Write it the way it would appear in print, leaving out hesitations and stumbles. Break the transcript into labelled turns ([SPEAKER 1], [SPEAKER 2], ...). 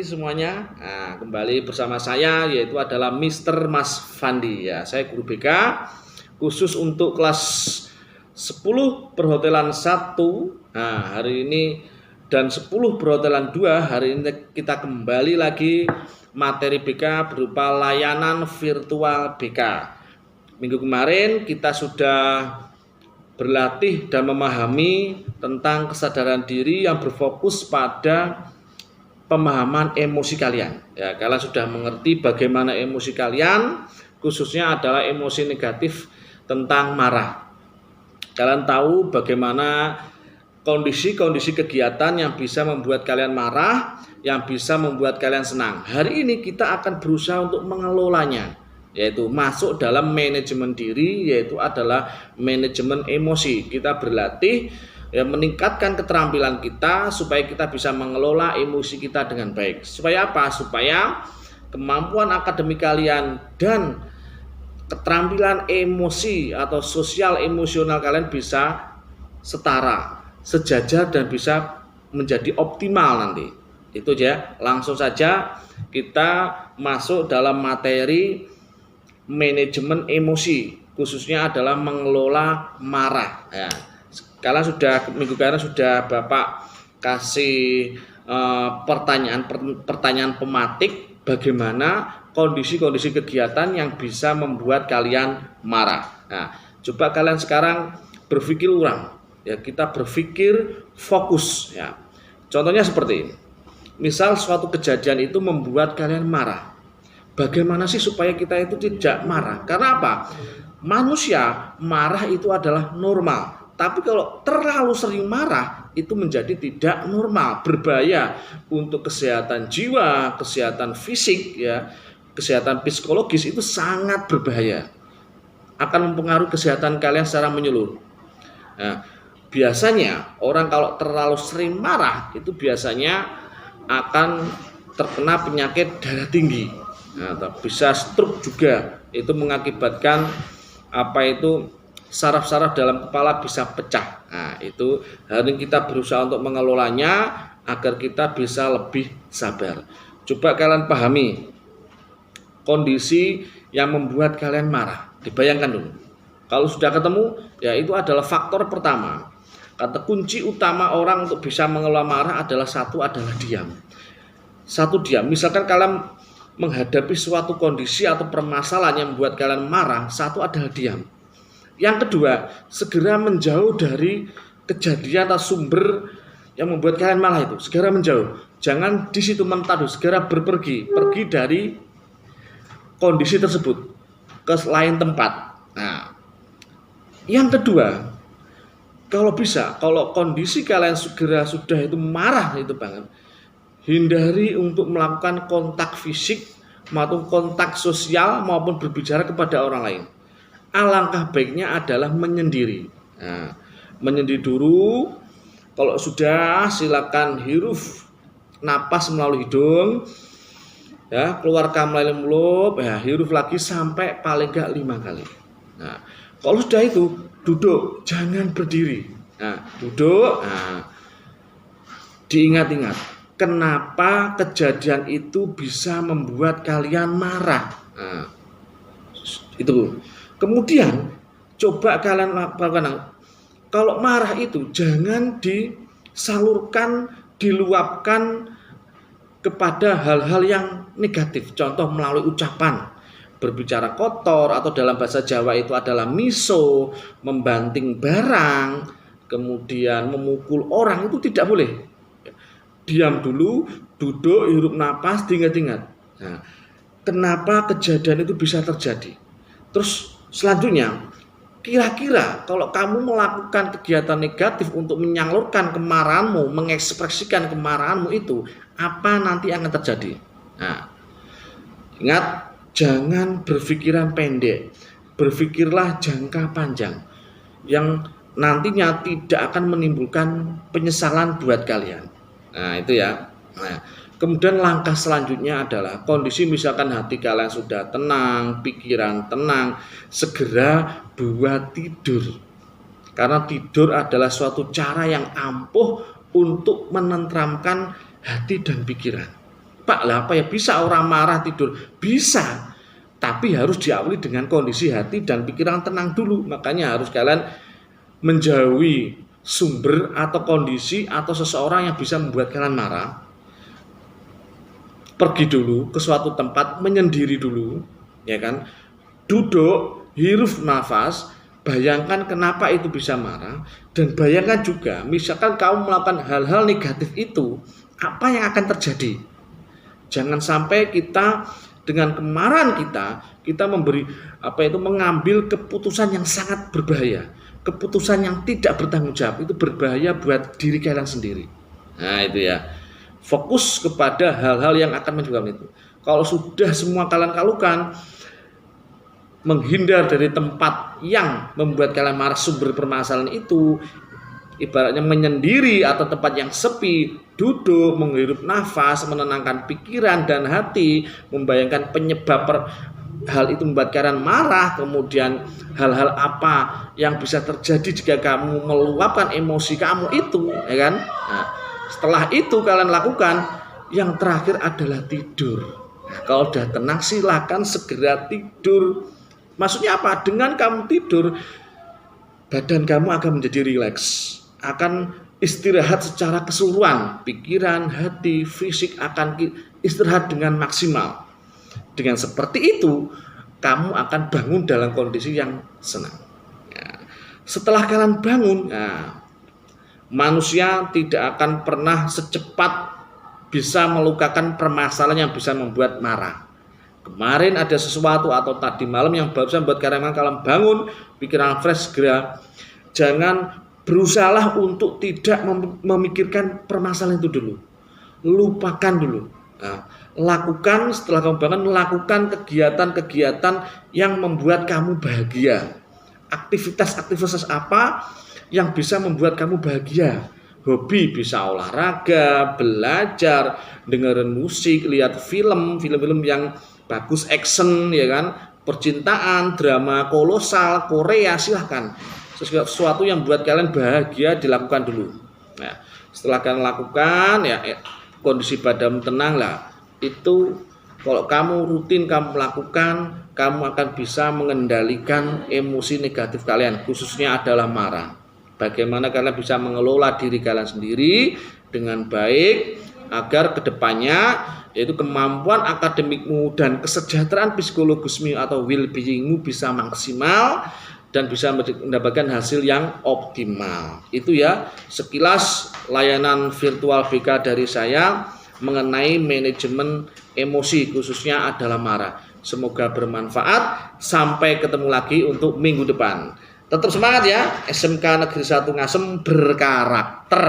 [SPEAKER 1] semuanya. Nah, kembali bersama saya yaitu adalah Mr. Mas Fandi ya. Saya guru BK khusus untuk kelas 10 perhotelan 1. Nah, hari ini dan 10 perhotelan 2. Hari ini kita kembali lagi materi BK berupa layanan virtual BK. Minggu kemarin kita sudah berlatih dan memahami tentang kesadaran diri yang berfokus pada pemahaman emosi kalian. Ya, kalian sudah mengerti bagaimana emosi kalian, khususnya adalah emosi negatif tentang marah. Kalian tahu bagaimana kondisi-kondisi kegiatan yang bisa membuat kalian marah, yang bisa membuat kalian senang. Hari ini kita akan berusaha untuk mengelolanya, yaitu masuk dalam manajemen diri, yaitu adalah manajemen emosi. Kita berlatih ya, meningkatkan keterampilan kita supaya kita bisa mengelola emosi kita dengan baik. Supaya apa? Supaya kemampuan akademik kalian dan keterampilan emosi atau sosial emosional kalian bisa setara, sejajar, dan bisa menjadi optimal nanti. Itu aja. Langsung saja kita masuk dalam materi manajemen emosi, khususnya adalah mengelola marah ya. Kalian sudah minggu kemarin sudah Bapak kasih pertanyaan pematik bagaimana kondisi-kondisi kegiatan yang bisa membuat kalian marah. Nah, coba kalian sekarang berpikir ulang ya, kita berpikir fokus ya. Contohnya seperti ini. Misal suatu kejadian itu membuat kalian marah. Bagaimana sih supaya kita itu tidak marah? Karena apa? Manusia marah itu adalah normal. Tapi kalau terlalu sering marah itu menjadi tidak normal, berbahaya untuk kesehatan jiwa, kesehatan fisik ya, kesehatan psikologis itu sangat berbahaya. Akan mempengaruhi kesehatan kalian secara menyeluruh. Nah, biasanya orang kalau terlalu sering marah itu biasanya akan terkena penyakit darah tinggi. Nah, bisa stroke juga. Itu mengakibatkan saraf-saraf dalam kepala bisa pecah. Nah, itu hari ini kita berusaha untuk mengelolanya agar kita bisa lebih sabar. Coba kalian pahami kondisi yang membuat kalian marah. Dibayangkan dulu. Kalau sudah ketemu, ya itu adalah faktor pertama. Kata kunci utama orang untuk bisa mengelola marah adalah diam. Diam. Misalkan kalian menghadapi suatu kondisi atau permasalahan yang membuat kalian marah, adalah diam. Yang kedua, segera menjauh dari kejadian atau sumber yang membuat kalian marah itu. Segera menjauh. Jangan di situ mentar, segera pergi dari kondisi tersebut ke lain tempat. Nah, yang kedua, kalau bisa, kalau kondisi kalian sudah itu marah itu banget, hindari untuk melakukan kontak fisik maupun kontak sosial maupun berbicara kepada orang lain. Alangkah baiknya adalah menyendiri. Nah, menyendiri dulu. Kalau sudah, silakan hirup napas melalui hidung, ya, keluarkan melalui mulut, ya, hirup lagi sampai paling gak 5 kali. Nah, kalau sudah itu, duduk, jangan berdiri. Nah, duduk. Nah, diingat-ingat, kenapa kejadian itu bisa membuat kalian marah. Nah, itu. Kemudian coba kalian lakukan, kalau marah itu jangan disalurkan, diluapkan kepada hal-hal yang negatif. Contoh melalui ucapan, berbicara kotor, atau dalam bahasa Jawa itu adalah miso, membanting barang, kemudian memukul orang, itu tidak boleh. Diam dulu, duduk, hirup napas, diingat-ingat. Nah, kenapa kejadian itu bisa terjadi? Terus selanjutnya, kira-kira kalau kamu melakukan kegiatan negatif untuk menyalurkan kemarahanmu, mengekspresikan kemarahanmu itu, apa nanti akan terjadi? Nah, ingat, jangan berpikiran pendek, berpikirlah jangka panjang yang nantinya tidak akan menimbulkan penyesalan buat kalian. Nah, itu ya. Nah, kemudian langkah selanjutnya adalah kondisi misalkan hati kalian sudah tenang, pikiran tenang, segera buat tidur. Karena tidur adalah suatu cara yang ampuh untuk menenteramkan hati dan pikiran. Pak, lah apa ya bisa orang marah tidur? Bisa, tapi harus diawali dengan kondisi hati dan pikiran tenang dulu. Makanya harus kalian menjauhi sumber atau kondisi atau seseorang yang bisa membuat kalian marah. Pergi dulu ke suatu tempat, menyendiri dulu, ya kan? Duduk, hirup nafas, bayangkan kenapa itu bisa marah, dan bayangkan juga, misalkan kamu melakukan hal-hal negatif itu, apa yang akan terjadi? Jangan sampai kita dengan kemarahan kita mengambil keputusan yang sangat berbahaya, keputusan yang tidak bertanggung jawab, itu berbahaya buat diri kalian sendiri. Nah itu ya. Fokus kepada hal-hal yang akan menyebabkan itu. Kalau sudah semua kalian lakukan, menghindar dari tempat yang membuat kalian marah, sumber permasalahan itu, ibaratnya menyendiri atau tempat yang sepi, duduk, menghirup nafas, menenangkan pikiran dan hati, membayangkan penyebab hal itu membuat kalian marah, kemudian hal-hal apa yang bisa terjadi jika kamu meluapkan emosi kamu itu, ya kan? Nah, setelah itu kalian lakukan, yang terakhir adalah tidur. Nah, kalau udah tenang silakan segera tidur. Maksudnya apa? Dengan kamu tidur, badan kamu akan menjadi rileks, akan istirahat secara keseluruhan, pikiran, hati, fisik akan istirahat dengan maksimal. Dengan seperti itu, kamu akan bangun dalam kondisi yang senang. Ya. Setelah kalian bangun, manusia tidak akan pernah secepat bisa melukakan permasalahan yang bisa membuat marah. Kemarin ada sesuatu atau tadi malam yang barusan buat kalian bangun, pikiran fresh segera. Jangan berusahalah untuk tidak memikirkan permasalahan itu dulu. Lupakan dulu. Nah, lakukan setelah kamu bangun, lakukan kegiatan-kegiatan yang membuat kamu bahagia. Aktivitas-aktivitas apa yang bisa membuat kamu bahagia? Hobi, bisa olahraga, belajar, dengerin musik, lihat film-film yang bagus, action, ya kan, percintaan, drama kolosal, Korea, silahkan. Sesuatu yang buat kalian bahagia dilakukan dulu. Nah, setelah kalian lakukan, kondisi badan tenang lah. Itu kalau kamu rutin kamu lakukan, kamu akan bisa mengendalikan emosi negatif kalian, khususnya adalah marah. Bagaimana kalian bisa mengelola diri kalian sendiri dengan baik agar kedepannya yaitu kemampuan akademikmu dan kesejahteraan psikologismu atau well-beingmu bisa maksimal dan bisa mendapatkan hasil yang optimal. Itu ya sekilas layanan virtual BK dari saya mengenai manajemen emosi, khususnya adalah marah. Semoga bermanfaat. Sampai ketemu lagi untuk minggu depan. Tetap semangat ya, SMK Negeri 1 Ngasem berkarakter.